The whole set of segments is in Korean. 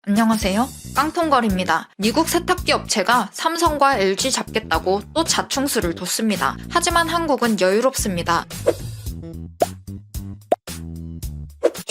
안녕하세요. 깡통걸입니다. 미국 세탁기 업체가 삼성과 LG 잡겠다고 또 자충수를 뒀습니다. 하지만 한국은 여유롭습니다.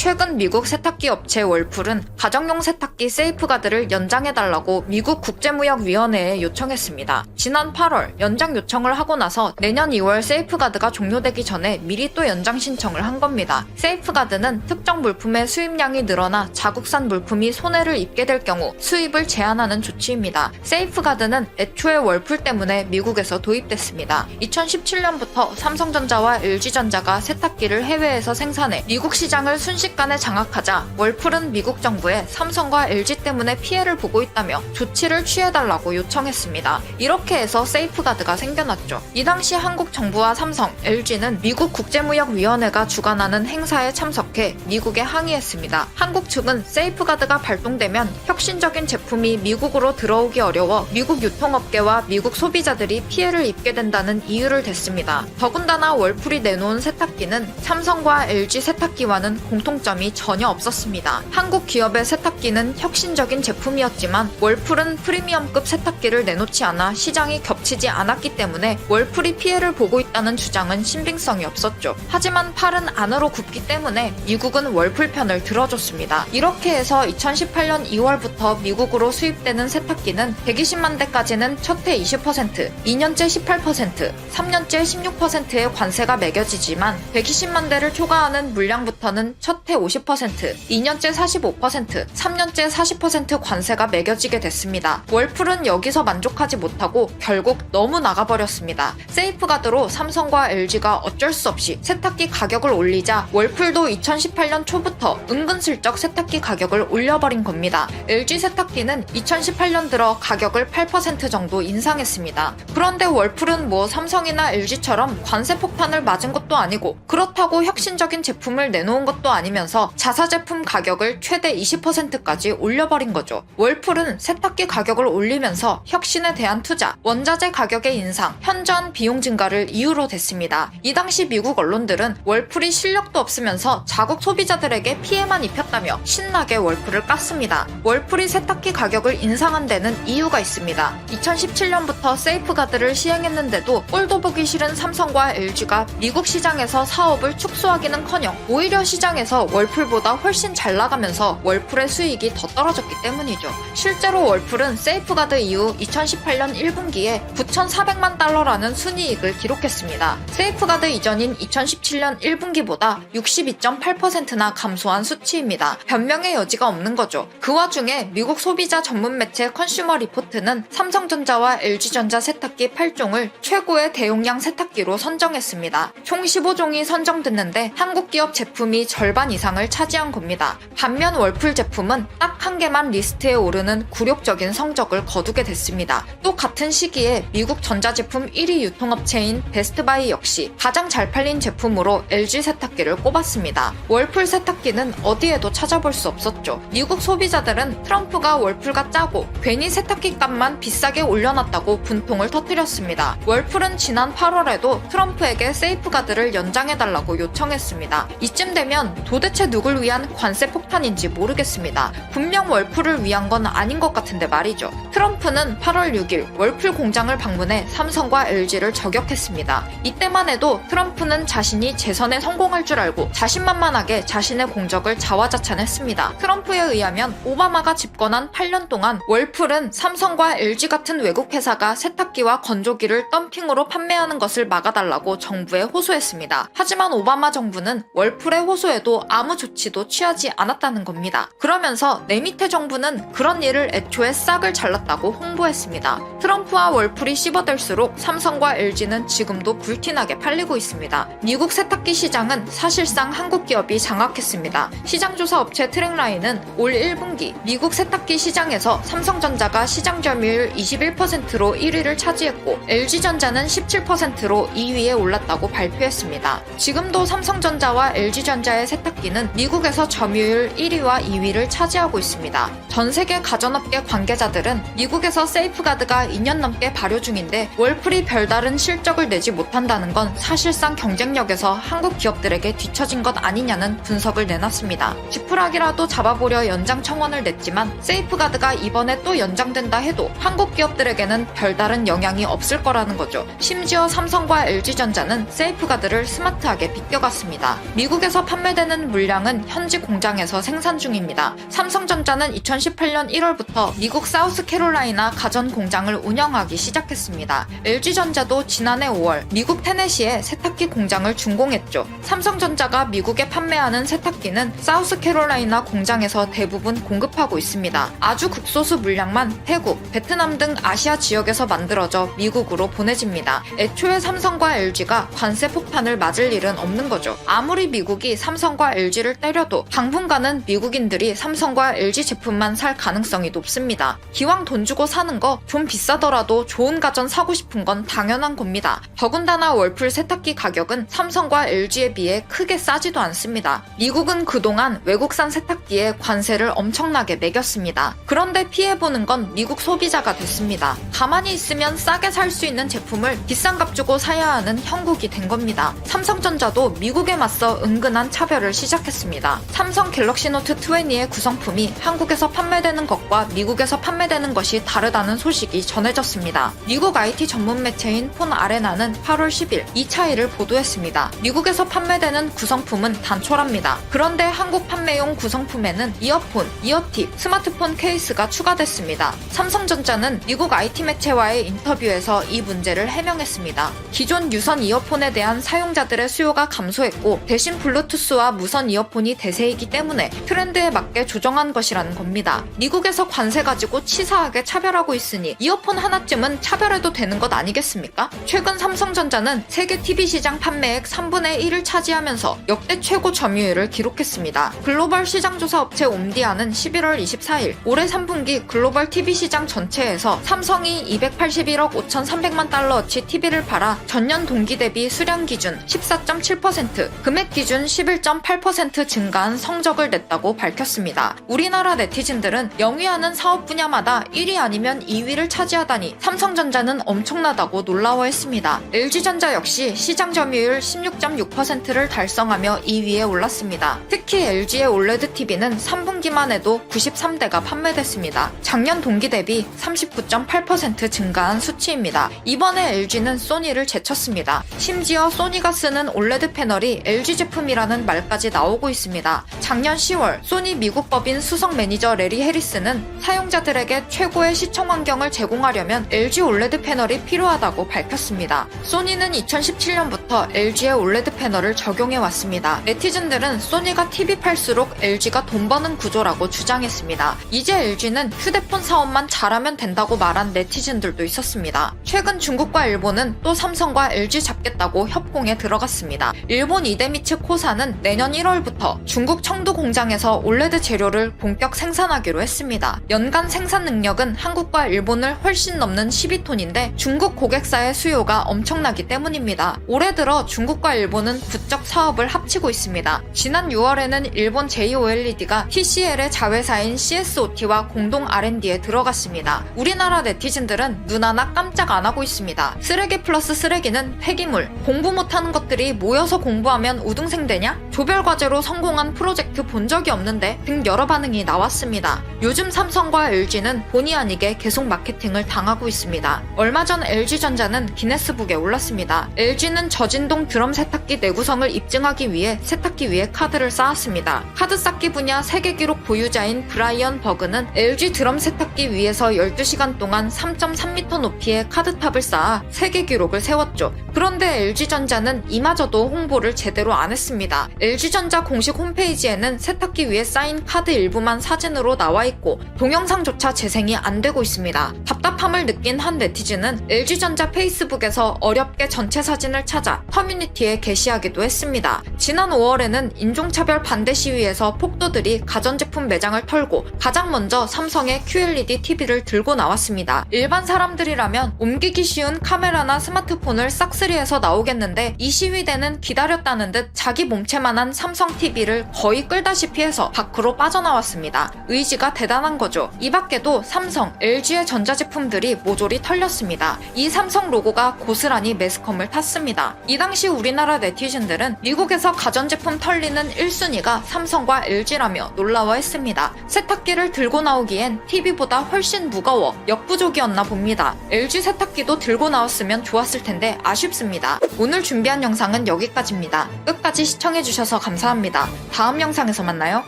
최근 미국 세탁기 업체 월풀은 가정용 세탁기 세이프가드를 연장해달라고 미국 국제무역위원회에 요청했습니다. 지난 8월 연장 요청을 하고 나서 내년 2월 세이프가드가 종료되기 전에 미리 또 연장 신청을 한 겁니다. 세이프가드는 특정 물품의 수입량이 늘어나 자국산 물품이 손해를 입게 될 경우 수입을 제한하는 조치입니다. 세이프가드는 애초에 월풀 때문에 미국에서 도입됐습니다. 2017년부터 삼성전자와 LG전자가 세탁기를 해외에서 생산해 미국 시장을 순식간에 장악하자 월풀은 미국 정부에 삼성과 LG 때문에 피해를 보고 있다며 조치를 취해달라고 요청했습니다. 이렇게 해서 세이프가드가 생겨났죠. 이 당시 한국 정부와 삼성, LG는 미국 국제무역위원회가 주관하는 행사에 참석해 미국에 항의했습니다. 한국 측은 세이프가드가 발동되면 혁신적인 제품이 미국으로 들어오기 어려워 미국 유통업계와 미국 소비자들이 피해를 입게 된다는 이유를 댔습니다. 더군다나 월풀이 내놓은 세탁기는 삼성과 LG 세탁기와는 공통점이 전혀 없었습니다. 한국 기업의 세탁기는 혁신적인 제품이었지만 월풀은 프리미엄급 세탁기를 내놓지 않아 시장이 겹치지 않았기 때문에 월풀이 피해를 보고 있다는 주장은 신빙성이 없었죠. 하지만 팔은 안으로 굽기 때문에 미국은 월풀 편을 들어줬습니다. 이렇게 해서 2018년 2월부터 미국으로 수입되는 세탁기는 120만 대까지는 첫 해 20%, 2년째 18%, 3년째 16%의 관세가 매겨지지만 120만 대를 초과하는 물량부터는 첫 해 50%, 2년째 45%, 3년째 40% 관세가 매겨지게 됐습니다. 월풀은 여기서 만족하지 못하고 결국 너무 나가버렸습니다. 세이프가드로 삼성과 LG가 어쩔 수 없이 세탁기 가격을 올리자 월풀도 2018년 초부터 은근슬쩍 세탁기 가격을 올려버린 겁니다. LG 세탁기는 2018년 들어 가격을 8% 정도 인상했습니다. 그런데 월풀은 뭐 삼성이나 LG처럼 관세 폭탄을 맞은 것도 아니고 그렇다고 혁신적인 제품을 내놓은 것도 아니면서 자사 제품 가격을 최대 20%까지 올려버린 거죠. 월풀은 세탁기 가격을 올리면서 혁신에 대한 투자, 원자재 가격의 인상, 현저한 비용 증가를 이유로 댔습니다. 이 당시 미국 언론들은 월풀이 실력도 없으면서 자국 소비자들에게 피해만 입혔다며 신나게 월풀을 깠습니다. 월풀이 세탁기 가격을 인상한 데는 이유가 있습니다. 2017년부터 세이프가드를 시행했는데도 꼴도 보기 싫은 삼성과 LG가 미국 시장에서 사업을 축소하기는커녕 오히려 시장에서 월풀보다 훨씬 잘 나가면서 월풀의 수익이 더 떨어졌기 때문이죠. 실제로 월풀은 세이프가드 이후 2018년 1분기에 9,400만 달러라는 순이익을 기록했습니다. 세이프가드 이전인 2017년 1분기보다 62.8%나 감소한 수치입니다. 변명의 여지가 없는 거죠. 그 와중에 미국 소비자 전문 매체 컨슈머 리포트는 삼성전자와 LG전자 세탁기 8종을 최고의 대용량 세탁기로 선정했습니다. 총 15종이 선정됐는데 한국 기업 제품이 절반 이상을 차지한 겁니다. 반면 월풀 제품은 딱 한 개만 리스트에 오르는 굴욕적인 성적을 거두게 됐습니다. 또 같은 시기에 미국 전자제품 1위 유통업체인 베스트바이 역시 가장 잘 팔린 제품으로 LG 세탁기를 꼽았습니다. 월풀 세탁기는 어디에도 찾아볼 수 없었죠. 미국 소비자들은 트럼프가 월풀과 짜고 괜히 세탁기 값만 비싸게 올려놨다고 분통을 터뜨렸습니다. 월풀은 지난 8월에도 트럼프에게 세이프가드를 연장해달라고 요청했습니다. 이쯤 되면 도대체 누굴 위한 관세 폭탄인지 모르겠습니다. 분명 월풀을 위한 건 아닌 것 같은데 말이죠. 트럼프는 8월 6일 월풀 공장을 방문해 삼성과 LG를 저격했습니다. 이때만 해도 트럼프는 자신이 재선에 성공할 줄 알고 자신만만하게 자신의 공적을 자화자찬했습니다. 트럼프에 의하면 오바마가 집권한 8년 동안 월풀은 삼성과 LG 같은 외국 회사가 세탁기와 건조기를 덤핑으로 판매하는 것을 막아달라고 정부에 호소했습니다. 하지만 오바마 정부는 월풀의 호소에도 아무 조치도 취하지 않았다는 겁니다. 그러면서 내 밑에 정부는 그런 일을 애초에 싹을 잘랐다고 홍보했습니다. 트럼프와 월풀이 씹어댈수록 삼성과 LG는 지금도 불티나게 팔리고 있습니다. 미국 세탁기 시장은 사실상 한국 기업이 장악했습니다. 시장조사 업체 트랙라인은 올 1분기 미국 세탁기 시장에서 삼성전자가 시장 점유율 21%로 1위를 차지했고 LG전자는 17%로 2위에 올랐다고 발표했습니다. 지금도 삼성전자와 LG전자의 세탁기는 미국에서 점유율 1위와 2위를 차지하고 있습니다. 전 세계 가전업계 관계자들은 미국에서 세이프가드가 2년 넘게 발효 중인데 월풀이 별다른 실적을 내지 못한다는 건 사실상 경쟁력에서 한국 기업들에게 뒤처진 것 아니냐는 분석을 내놨습니다. 지푸라기라도 잡아보려 연장 청원을 냈지만 세이프가드가 이번에 또 연장된다 해도 한국 기업들에게는 별다른 영향이 없을 거라는 거죠. 심지어 삼성과 LG전자는 세이프가드를 스마트하게 비껴갔습니다. 미국에서 판매되는 물량은 현지 공장에서 생산 중입니다. 삼성전자는 2018년 1월부터 미국 사우스캐롤라이나 가전 공장을 운영하기 시작했습니다. LG전자도 지난해 5월 미국 테네시에 세탁기 공장을 준공했죠. 삼성전자가 미국에 판매하는 세탁기는 사우스캐롤라이나 공장에서 대부분 공급하고 있습니다. 아주 극소수 물량만 태국, 베트남 등 아시아 지역에서 만들어져 미국으로 보내집니다. 애초에 삼성과 LG가 관세 폭탄을 맞을 일은 없는 거죠. 아무리 미국이 삼성과 LG를 때려도 당분간은 미국인들이 삼성과 LG 제품만 살 가능성이 높습니다. 기왕 돈 주고 사는 거 좀 비싸더라도 좋은 가전 사고 싶은 건 당연한 겁니다. 더군다나 월풀 세탁기 가격은 삼성과 LG에 비해 크게 싸지도 않습니다. 미국은 그동안 외국산 세탁기에 관세를 엄청나게 매겼습니다. 그런데 피해보는 건 미국 소비자가 됐습니다. 가만히 있으면 싸게 살 수 있는 제품을 비싼 값 주고 사야 하는 형국이 된 겁니다. 삼성전자도 미국에 맞서 은근한 차별을 시작했습니다. 삼성 갤럭시 노트 20의 구성품이 한국에서 판매되는 것과 미국에서 판매되는 것이 다르다는 소식이 전해졌습니다. 미국 IT 전문 매체인 폰 아레나는 8월 10일 이 차이를 보도했습니다. 미국에서 판매되는 구성품은 단촐합니다. 그런데 한국 판매용 구성품에는 이어폰, 이어팁, 스마트폰 케이스가 추가됐습니다. 삼성전자는 미국 IT 매체와의 인터뷰에서 이 문제를 해명했습니다. 기존 유선 이어폰에 대한 사용자들의 수요가 감소했고 대신 블루투스와 무선 이어폰이 대세이기 때문에 트렌드에 맞게 조정한 것이라는 겁니다. 미국에서 관세 가지고 치사하게 차별하고 있으니 이어폰 하나쯤은 차별해도 되는 것 아니겠습니까? 최근 삼성전자는 세계 TV 시장 판매액 3분의 1을 차지하면서 역대 최고 점유율을 기록했습니다. 글로벌 시장조사 업체 옴디아는 11월 24일 올해 3분기 글로벌 TV 시장 전체에서 삼성이 281억 5,300만 달러어치 TV를 팔아 전년 동기 대비 수량 기준 14.7%, 금액 기준 11.8% 증가한 성적을 냈다고 밝혔습니다. 우리나라 네티즌들은 영위하는 사업 분야마다 1위 아니면 2위를 차지하다니 삼성전자는 엄청나다고 놀라워했습니다. LG전자 역시 시장 점유율 16.6%를 달성하며 2위에 올랐습니다. 특히 LG의 올레드 TV는 3분기만 해도 93대가 판매됐습니다. 작년 동기 대비 39.8% 증가한 수치입니다. 이번에 LG는 소니를 제쳤습니다. 심지어 소니가 쓰는 올레드 패널이 LG 제품이라는 말까지 나오고 있습니다. 작년 10월 소니 미국 법인 수석 매니저 레리 해리스는 사용자들에게 최고의 시청 환경을 제공하려면 LG 올레드 패널이 필요하다고 밝혔습니다. 소니는 2017년부터 LG의 올레드 패널을 적용해왔습니다. 네티즌들은 소니가 TV 팔수록 LG가 돈 버는 구조라고 주장했습니다. 이제 LG는 휴대폰 사업만 잘하면 된다고 말한 네티즌들도 있었습니다. 최근 중국과 일본은 또 삼성과 LG 잡겠다고 협공에 들어갔습니다. 일본 이데미츠 코사는 내년 1월부터 중국 청두 공장에서 올레드 재료를 본격 생산하기로 했습니다. 연간 생산 능력은 한국과 일본을 훨씬 넘는 12톤인데 중국 고객사의 수요가 엄청나기 때문입니다. 올해 들어 중국과 일본은 부쩍 사업을 합치고 있습니다. 지난 6월에는 일본 JOLED가 TCL의 자회사인 CSOT와 공동 R&D에 들어갔습니다. 우리나라 네티즌들은 눈 하나 깜짝 안 하고 있습니다. 쓰레기 플러스 쓰레기는 폐기물, 공부 못하는 것들이 모여서 공부하면 우등생 되냐? 조별과제로 성공한 프로젝트 본 적이 없는데 등 여러 반응이 나왔습니다. 요즘 삼성과 LG는 본의 아니게 계속 마케팅을 당하고 있습니다. 얼마 전 LG전자는 기네스북에 올랐습니다. LG는 저진동 드럼 세탁기 내구성을 입증하기 위해 세탁기 위에 카드를 쌓았습니다. 카드 쌓기 분야 세계 기록 보유자인 브라이언 버그는 LG 드럼 세탁기 위에서 12시간 동안 3.3m 높이의 카드탑을 쌓아 세계 기록을 세웠죠. 그런데 LG전자는 이마저도 홍보를 제대로 안 했습니다. LG전자 공식 홈페이지에는 세탁기 위에 쌓인 카드 일부만 사진으로 나와 있고 동영상조차 재생이 안 되고 있습니다. 답답함을 느낀 한 네티즌은 LG전자 페이스북에서 어렵게 전체 사진을 찾아 커뮤니티에 게시하기도 했습니다. 지난 5월에는 인종차별 반대 시위에서 폭도들이 가전제품 매장을 털고 가장 먼저 삼성의 QLED TV를 들고 나왔습니다. 일반 사람들이라면 옮기기 쉬운 카메라나 스마트폰을 싹쓸이해서 나오겠는데 이 시위대는 기다렸다는 듯 자기 몸체만한 삼성 TV를 거의 끌다시피 해서 밖으로 빠져나왔습니다. 의지가 대단한 거죠. 이 밖에도 삼성, LG의 전자제품들이 모조리 털렸습니다. 이 삼성 로고가 고스란히 정치권이 매스컴을 탔습니다. 이 당시 우리나라 네티즌들은 미국에서 가전제품 털리는 1순위가 삼성과 LG라며 놀라워했습니다. 세탁기를 들고 나오기엔 TV보다 훨씬 무거워 역부족이었나 봅니다. LG 세탁기도 들고 나왔으면 좋았을 텐데 아쉽습니다. 오늘 준비한 영상은 여기까지입니다. 끝까지 시청해주셔서 감사합니다. 다음 영상에서 만나요.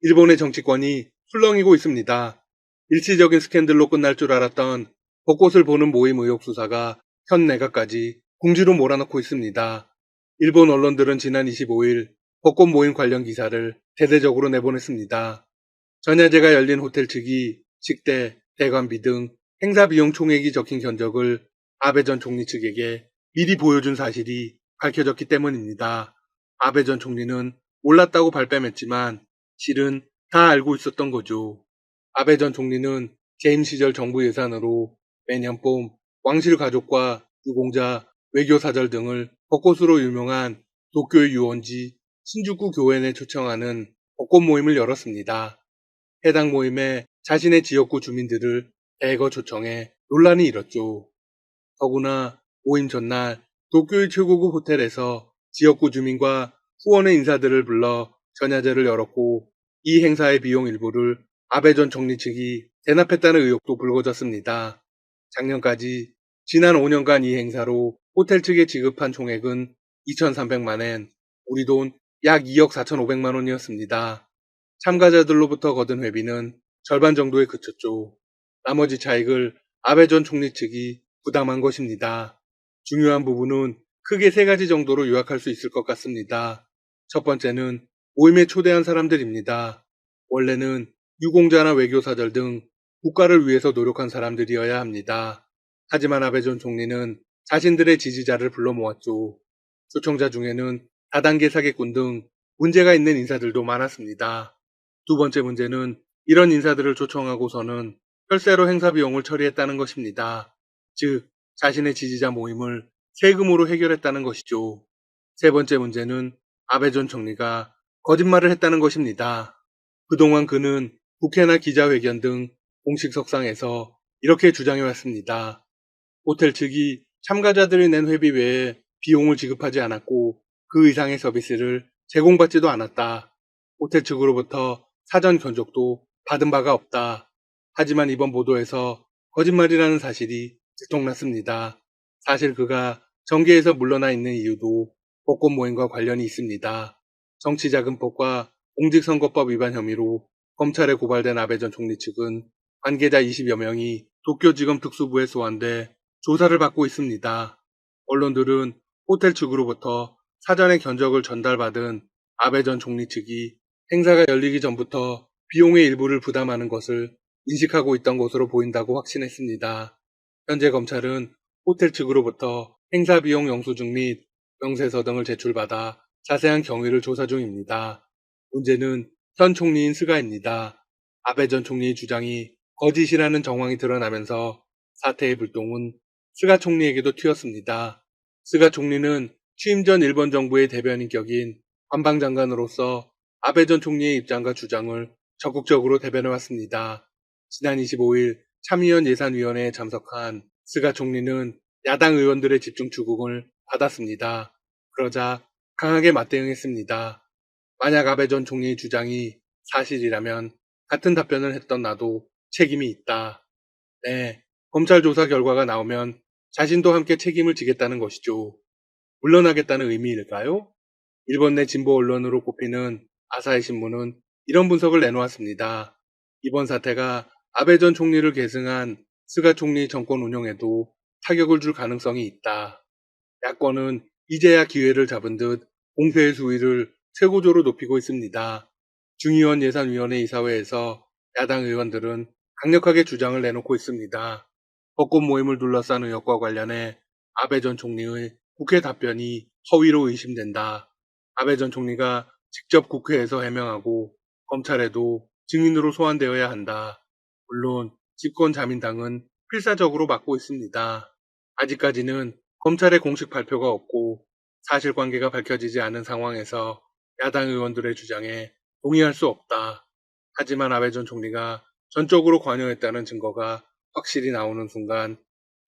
일본의 정치권이 술렁이고 있습니다. 일시적인 스캔들로 끝날 줄 알았던 벚꽃을 보는 모임 의혹 수사가 현 내각까지 궁지로 몰아넣고 있습니다. 일본 언론들은 지난 25일 벚꽃 모임 관련 기사를 대대적으로 내보냈습니다. 전야제가 열린 호텔 측이 식대, 대관비 등 행사 비용 총액이 적힌 견적을 아베 전 총리 측에게 미리 보여준 사실이 밝혀졌기 때문입니다. 아베 전 총리는 몰랐다고 발뺌했지만 실은 다 알고 있었던 거죠. 아베 전 총리는 재임 시절 정부 예산으로 매년 봄 왕실 가족과 유공자, 외교사절 등을 벚꽃으로 유명한 도쿄의 유원지 신주쿠 교엔에 초청하는 벚꽃 모임을 열었습니다. 해당 모임에 자신의 지역구 주민들을 대거 초청해 논란이 일었죠. 더구나 모임 전날 도쿄의 최고급 호텔에서 지역구 주민과 후원의 인사들을 불러 전야제를 열었고 이 행사의 비용 일부를 아베 전 총리 측이 대납했다는 의혹도 불거졌습니다. 작년까지 지난 5년간 이 행사로 호텔 측에 지급한 총액은 2,300만 엔, 우리 돈 약 2억 4,500만 원이었습니다. 참가자들로부터 거둔 회비는 절반 정도에 그쳤죠. 나머지 차익을 아베 전 총리 측이 부담한 것입니다. 중요한 부분은 크게 세 가지 정도로 요약할 수 있을 것 같습니다. 첫 번째는 모임에 초대한 사람들입니다. 원래는 유공자나 외교사절 등 국가를 위해서 노력한 사람들이어야 합니다. 하지만 아베 전 총리는 자신들의 지지자를 불러 모았죠. 초청자 중에는 다단계 사기꾼 등 문제가 있는 인사들도 많았습니다. 두 번째 문제는 이런 인사들을 초청하고서는 혈세로 행사 비용을 처리했다는 것입니다. 즉, 자신의 지지자 모임을 세금으로 해결했다는 것이죠. 세 번째 문제는 아베 전 총리가 거짓말을 했다는 것입니다. 그동안 그는 국회나 기자회견 등 공식 석상에서 이렇게 주장해왔습니다. 호텔 측이 참가자들이 낸 회비 외에 비용을 지급하지 않았고 그 이상의 서비스를 제공받지도 않았다. 호텔 측으로부터 사전 견적도 받은 바가 없다. 하지만 이번 보도에서 거짓말이라는 사실이 들통났습니다. 사실 그가 정계에서 물러나 있는 이유도 벚꽃 모임과 관련이 있습니다. 정치자금법과 공직선거법 위반 혐의로 검찰에 고발된 아베 전 총리 측은 관계자 20여 명이 도쿄지검 특수부에 소환돼 조사를 받고 있습니다. 언론들은 호텔 측으로부터 사전에 견적을 전달받은 아베 전 총리 측이 행사가 열리기 전부터 비용의 일부를 부담하는 것을 인식하고 있던 것으로 보인다고 확신했습니다. 현재 검찰은 호텔 측으로부터 행사 비용 영수증 및 명세서 등을 제출받아 자세한 경위를 조사 중입니다. 문제는 현 총리인 스가입니다. 아베 전 총리의 주장이 거짓이라는 정황이 드러나면서 사태의 불똥은 스가 총리에게도 튀었습니다. 스가 총리는 취임 전 일본 정부의 대변인격인 관방장관으로서 아베 전 총리의 입장과 주장을 적극적으로 대변해왔습니다. 지난 25일 참의원 예산위원회에 참석한 스가 총리는 야당 의원들의 집중 추궁을 받았습니다. 그러자 강하게 맞대응했습니다. 만약 아베 전 총리의 주장이 사실이라면 같은 답변을 했던 나도 책임이 있다. 네, 검찰 조사 결과가 나오면 자신도 함께 책임을 지겠다는 것이죠. 물러나겠다는 의미일까요? 일본 내 진보 언론으로 꼽히는 아사히 신문은 이런 분석을 내놓았습니다. 이번 사태가 아베 전 총리를 계승한 스가 총리 정권 운영에도 타격을 줄 가능성이 있다. 야권은 이제야 기회를 잡은 듯 공세의 수위를 최고조로 높이고 있습니다. 중의원 예산위원회 이사회에서 야당 의원들은 강력하게 주장을 내놓고 있습니다. 벚꽃 모임을 둘러싼 의혹과 관련해 아베 전 총리의 국회 답변이 허위로 의심된다. 아베 전 총리가 직접 국회에서 해명하고 검찰에도 증인으로 소환되어야 한다. 물론 집권자민당은 필사적으로 막고 있습니다. 아직까지는 검찰의 공식 발표가 없고 사실관계가 밝혀지지 않은 상황에서 야당 의원들의 주장에 동의할 수 없다. 하지만 아베 전 총리가 전적으로 관여했다는 증거가 확실히 나오는 순간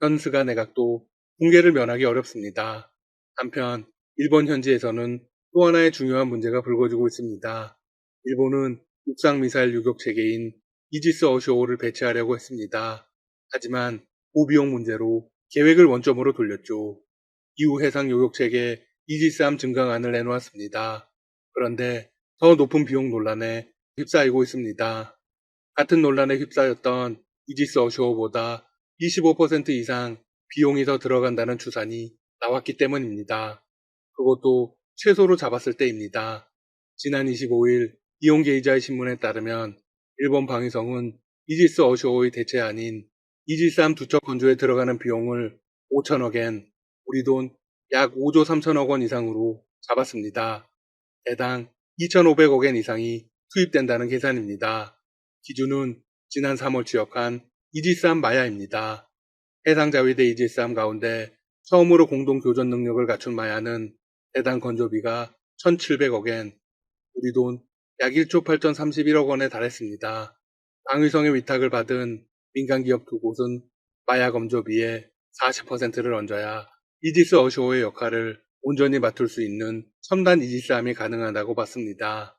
현 스가 내각도 붕괴를 면하기 어렵습니다. 한편 일본 현지에서는 또 하나의 중요한 문제가 불거지고 있습니다. 일본은 육상 미사일 유격 체계인 이지스 어쇼호를 배치하려고 했습니다. 하지만 고비용 문제로 계획을 원점으로 돌렸죠. 이후 해상 요격 체계 이지스함 증강안을 내놓았습니다. 그런데 더 높은 비용 논란에 휩싸이고 있습니다. 같은 논란에 휩싸였던 이지스 어쇼어보다 25% 이상 비용이 더 들어간다는 추산이 나왔기 때문입니다. 그것도 최소로 잡았을 때입니다. 지난 25일 이용게이자의 신문에 따르면 일본 방위성은 이지스 어쇼어의 대체안인 이지스함 두 척 건조에 들어가는 비용을 5천억엔, 우리 돈 약 5조 3천억 원 이상으로 잡았습니다. 대당 2,500억엔 이상이 투입된다는 계산입니다. 기준은 지난 3월 취역한 이지스함 마야입니다. 해상 자위대 이지스함 가운데 처음으로 공동 교전 능력을 갖춘 마야는 대당 건조비가 1,700억엔, 우리 돈 약 1조 8,031억 원에 달했습니다. 방위성의 위탁을 받은 민간기업 두 곳은 마야 건조비의 40%를 얹어야 이지스 어쇼어의 역할을 온전히 맡을 수 있는 첨단 이지스함이 가능하다고 봤습니다.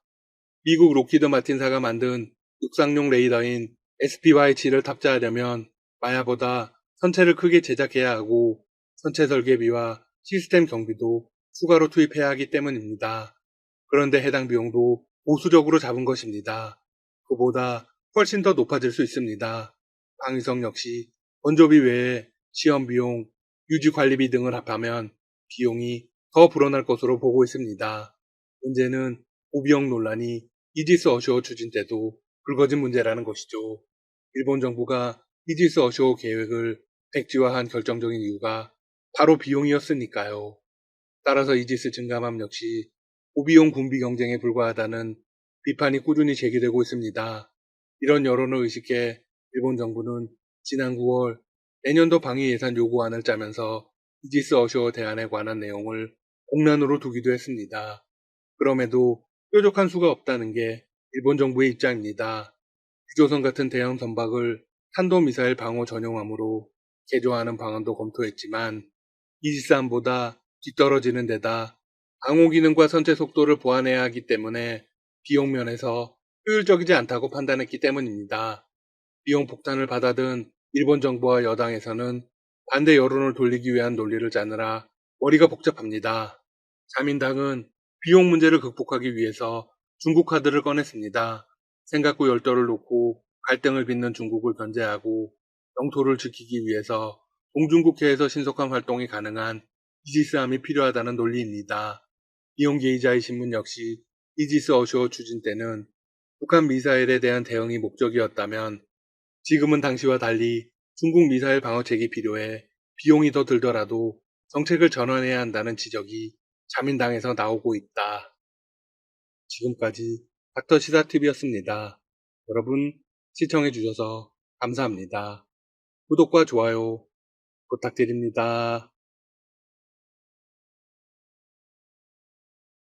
미국 로키드 마틴사가 만든 육상용 레이더인 SPY-7을 탑재하려면 마야보다 선체를 크게 제작해야 하고 선체 설계비와 시스템 경비도 추가로 투입해야 하기 때문입니다. 그런데 해당 비용도 보수적으로 잡은 것입니다. 그보다 훨씬 더 높아질 수 있습니다. 방위성 역시 건조비 외에 시험 비용, 유지 관리비 등을 합하면 비용이 더 불어날 것으로 보고 있습니다. 문제는 고비용 논란이 이지스 어쇼어 추진 때도 불거진 문제라는 것이죠. 일본 정부가 이지스 어쇼어 계획을 백지화한 결정적인 이유가 바로 비용이었으니까요. 따라서 이지스 증감함 역시 고비용 군비 경쟁에 불과하다는 비판이 꾸준히 제기되고 있습니다. 이런 여론을 의식해 일본 정부는 지난 9월 내년도 방위 예산 요구안을 짜면서 이지스 어쇼어 대안에 관한 내용을 공란으로 두기도 했습니다. 그럼에도 뾰족한 수가 없다는 게 일본 정부의 입장입니다. 유조선 같은 대형 선박을 탄도미사일 방어 전용함으로 개조하는 방안도 검토했지만 이지스함보다 뒤떨어지는 데다 방호 기능과 선체 속도를 보완해야 하기 때문에 비용 면에서 효율적이지 않다고 판단했기 때문입니다. 비용 폭탄을 받아든 일본 정부와 여당에서는 반대 여론을 돌리기 위한 논리를 짜느라 머리가 복잡합니다. 자민당은 비용 문제를 극복하기 위해서 중국 카드를 꺼냈습니다. 생각고 열도를 놓고 갈등을 빚는 중국을 견제하고 영토를 지키기 위해서 동중국해에서 신속한 활동이 가능한 이지스함이 필요하다는 논리입니다. 이용게이자의 신문 역시 이지스 어쇼어 추진 때는 북한 미사일에 대한 대응이 목적이었다면 지금은 당시와 달리 중국 미사일 방어책이 필요해 비용이 더 들더라도 정책을 전환해야 한다는 지적이 자민당에서 나오고 있다. 지금까지 닥터시사TV였습니다. 여러분 시청해주셔서 감사합니다. 구독과 좋아요 부탁드립니다.